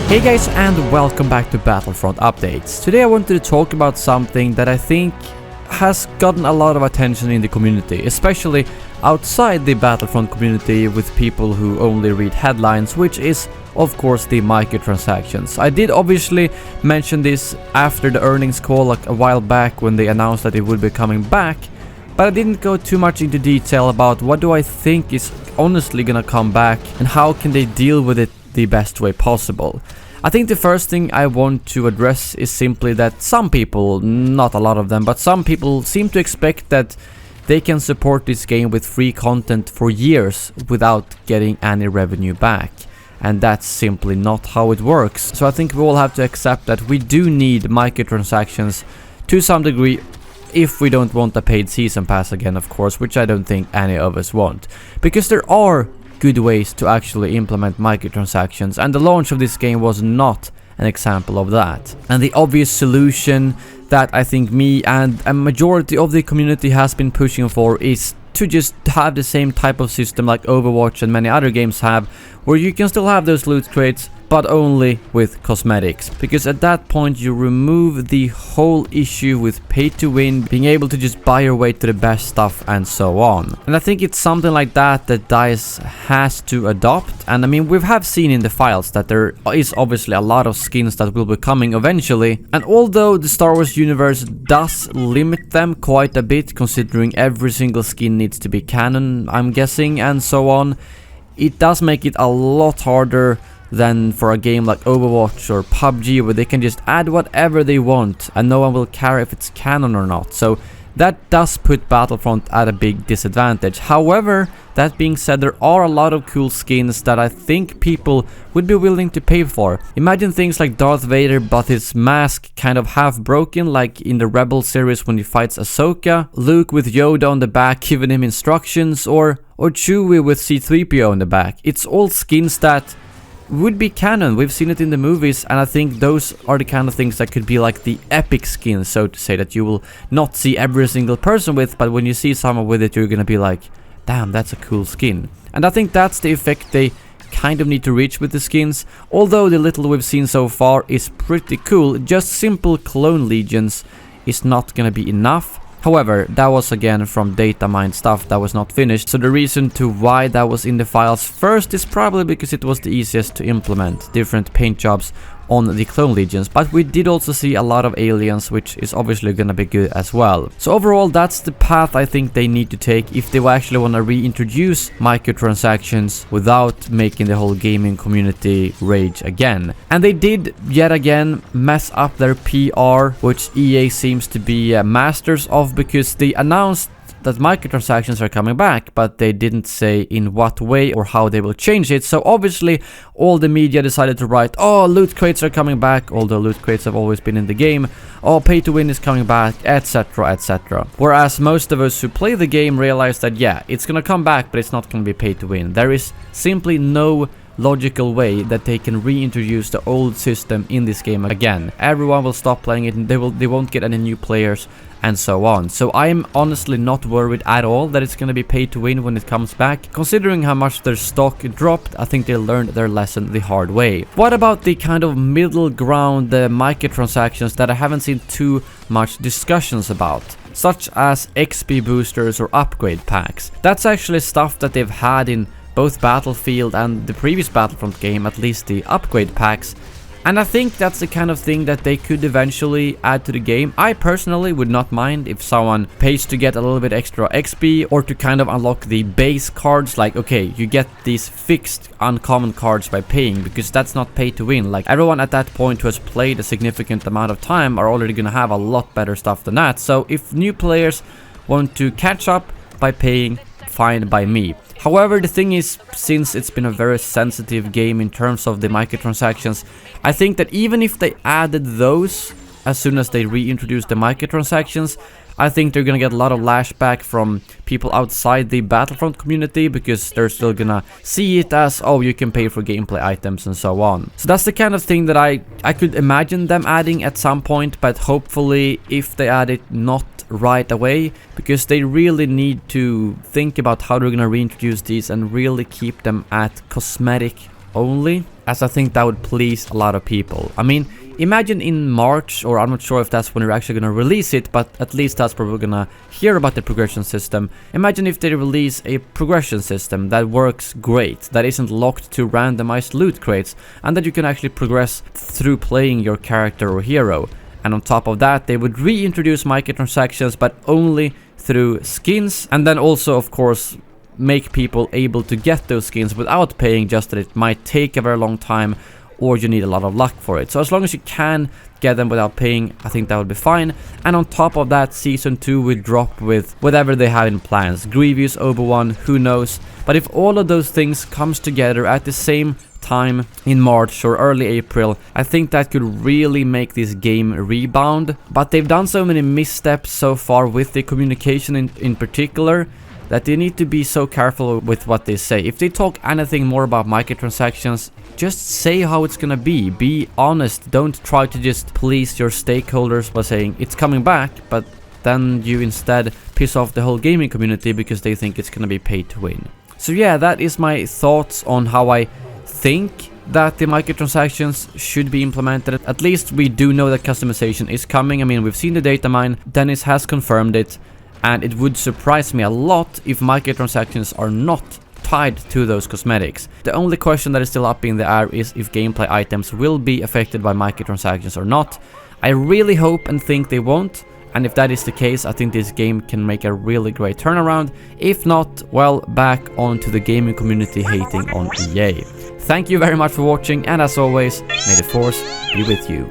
Hey guys, and welcome back to Battlefront Updates. Today I wanted to talk about something that I think has gotten a lot of attention in the community, especially outside the Battlefront community with people who only read headlines, which is of course the microtransactions. I did obviously mention this after the earnings call like a while back when they announced that it would be coming back, but I didn't go too much into detail about what do I think is honestly gonna come back and how can they deal with it the best way possible. I think the first thing I want to address is simply that some people, not a lot of them, but some people seem to expect that they can support this game with free content for years without getting any revenue back. And that's simply not how it works. So I think we all have to accept that we do need microtransactions to some degree if we don't want a paid season pass again, of course, which I don't think any of us want. Because there are good ways to actually implement microtransactions, and the launch of this game was not an example of that. And the obvious solution that I think me and a majority of the community has been pushing for is to just have the same type of system like Overwatch and many other games have, where you can still have those loot crates but only with cosmetics, because at that point you remove the whole issue with pay to win, being able to just buy your way to the best stuff and so on. And I think it's something like that that DICE has to adopt. And I mean, we have seen in the files that there is obviously a lot of skins that will be coming eventually, and although the Star Wars universe does limit them quite a bit, considering every single skin needs to be canon, I'm guessing, and so on, it does make it a lot harder than for a game like Overwatch or PUBG, where they can just add whatever they want and no one will care if it's canon or not. So that does put Battlefront at a big disadvantage. However, that being said, there are a lot of cool skins that I think people would be willing to pay for. Imagine things like Darth Vader but his mask kind of half broken, like in the Rebel series when he fights Ahsoka, Luke with Yoda on the back giving him instructions, or Chewie with C-3PO on the back. It's all skins that would be canon. We've seen it in the movies, and I think those are the kind of things that could be like the epic skins, so to say, that you will not see every single person with, but when you see someone with it, you're gonna be like, damn, that's a cool skin. And I think that's the effect they kind of need to reach with the skins. Although the little we've seen so far is pretty cool, just simple clone legions is not gonna be enough. However, that was again from data mine stuff that was not finished, so the reason to why that was in the files first is probably because it was the easiest to implement different paint jobs on the clone legions. But we did also see a lot of aliens, which is obviously gonna be good as well. So overall, that's the path I think they need to take if they actually want to reintroduce microtransactions without making the whole gaming community rage again. And they did yet again mess up their PR, which EA seems to be masters of, because they announced that microtransactions are coming back, but they didn't say in what way or how they will change it. So obviously all the media decided to write, oh, loot crates are coming back, although loot crates have always been in the game, oh, pay to win is coming back, etc, etc. Whereas most of us who play the game realize that yeah, it's gonna come back, but it's not gonna be pay to win. There is simply no logical way that they can reintroduce the old system in this game again. Everyone will stop playing it, and they won't get any new players and so on. So I'm honestly not worried at all that it's going to be pay to win when it comes back. Considering how much their stock dropped, I think they learned their lesson the hard way. What about the kind of middle ground, the microtransactions that I haven't seen too much discussions about, such as XP boosters or upgrade packs? That's actually stuff that they've had in both Battlefield and the previous Battlefront game, at least the upgrade packs. And I think that's the kind of thing that they could eventually add to the game. I personally would not mind if someone pays to get a little bit extra XP, or to kind of unlock the base cards, like, okay, you get these fixed uncommon cards by paying, because that's not pay to win. Like, everyone at that point who has played a significant amount of time are already gonna have a lot better stuff than that. So if new players want to catch up by paying, fine by me. However, the thing is, since it's been a very sensitive game in terms of the microtransactions, I think that even if they added those as soon as they reintroduced the microtransactions, I think they're gonna get a lot of lashback from people outside the Battlefront community, because they're still gonna see it as, oh, you can pay for gameplay items and so on. So that's the kind of thing that I could imagine them adding at some point, but hopefully if they add it, not right away, because they really need to think about how they're gonna reintroduce these and really keep them at cosmetic only, as I think that would please a lot of people. I mean, imagine in March, or I'm not sure if that's when they're actually gonna release it, but at least that's where we're gonna hear about the progression system. Imagine if they release a progression system that works great, that isn't locked to randomized loot crates, and that you can actually progress through playing your character or hero. And on top of that, they would reintroduce microtransactions, but only through skins, and then also, of course, make people able to get those skins without paying, just that it might take a very long time or you need a lot of luck for it. So as long as you can get them without paying, I think that would be fine. And on top of that, Season 2 will drop with whatever they have in plans. Grievous, Obi-Wan, who knows. But if all of those things comes together at the same time in March or early April, I think that could really make this game rebound. But they've done so many missteps so far with the communication in particular, that they need to be so careful with what they say. If they talk anything more about microtransactions, just say how it's gonna be. Be honest. Don't try to just please your stakeholders by saying it's coming back, but then you instead piss off the whole gaming community because they think it's gonna be pay to win. So yeah, that is my thoughts on how I think that the microtransactions should be implemented. At least we do know that customization is coming. I mean, we've seen the data mine. Dennis has confirmed it. And it would surprise me a lot if microtransactions are not tied to those cosmetics. The only question that is still up in the air is if gameplay items will be affected by microtransactions or not. I really hope and think they won't, and if that is the case, I think this game can make a really great turnaround. If not, well, back onto the gaming community hating on EA. Thank you very much for watching, and as always, may the force be with you.